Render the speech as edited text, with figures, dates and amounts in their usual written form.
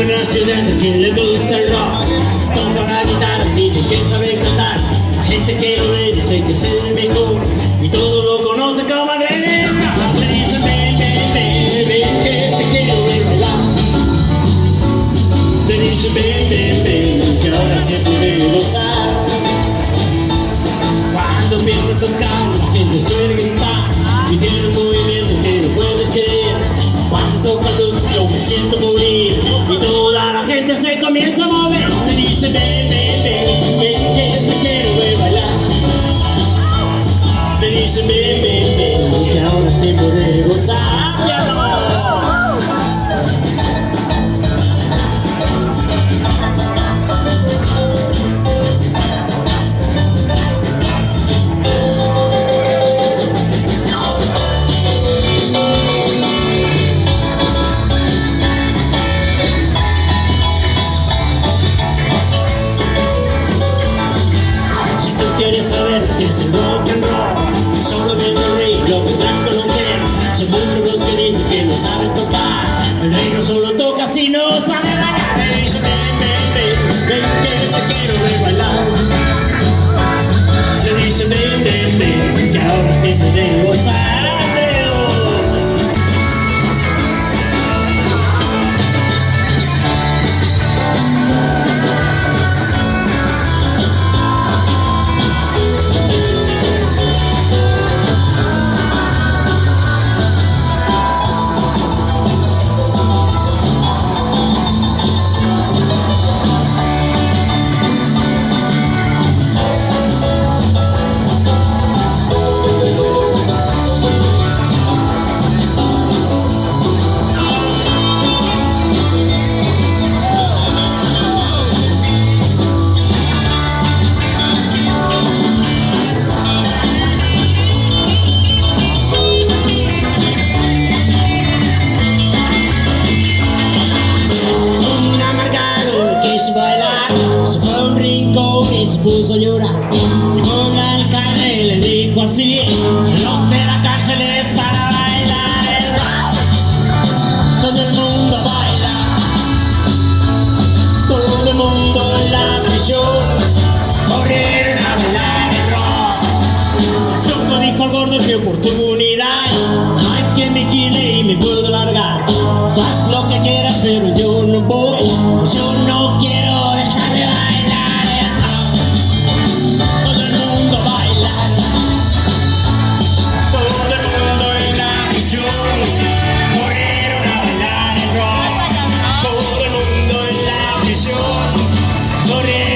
una ciudad que le gusta el rock. Toca la guitarra, dice que sabe cantar. La gente que lo ve dice que es el mejor y todo lo conoce como Glenn Rock. Me dice ven, ven, ven, ven, que te quiero ver bailar. Me dice ven, ven, ven, que ahora se puede gozar. Cuando empieza a tocar, la gente suele gritar y tiene un movimiento que no puedes creer. Cuando toca luz yo me siento morir y toda la gente se comienza a mover. Me dice ven, ven, ven, ven, que te quiero ver bailar. Me dice ven, ven, ven, que ahora es tiempo de gozar. ¿Quieres saber qué es el rock and roll? Solo viendo el rey lo podrás conocer. Son muchos los que dicen que no saben tocar. El rey no solo toca sino sabe bailar. Me dice ven, ven, ven, ven, que te quiero ver bailar. Le dice ven, ven, ven, que ahora es tiempo de gozar. Y se puso a llorar y con el alcalde le dijo así: el rock de la cárcel es para bailar el rock. Todo el mundo baila, todo el mundo en la prisión corrieron a bailar el rock. Choco dijo al gordo: es mi oportunidad, no hay quien me quile y me puedo largar. Haz lo que quieras pero yo no voy, pues yo no quiero dejar de bailar. Corrieron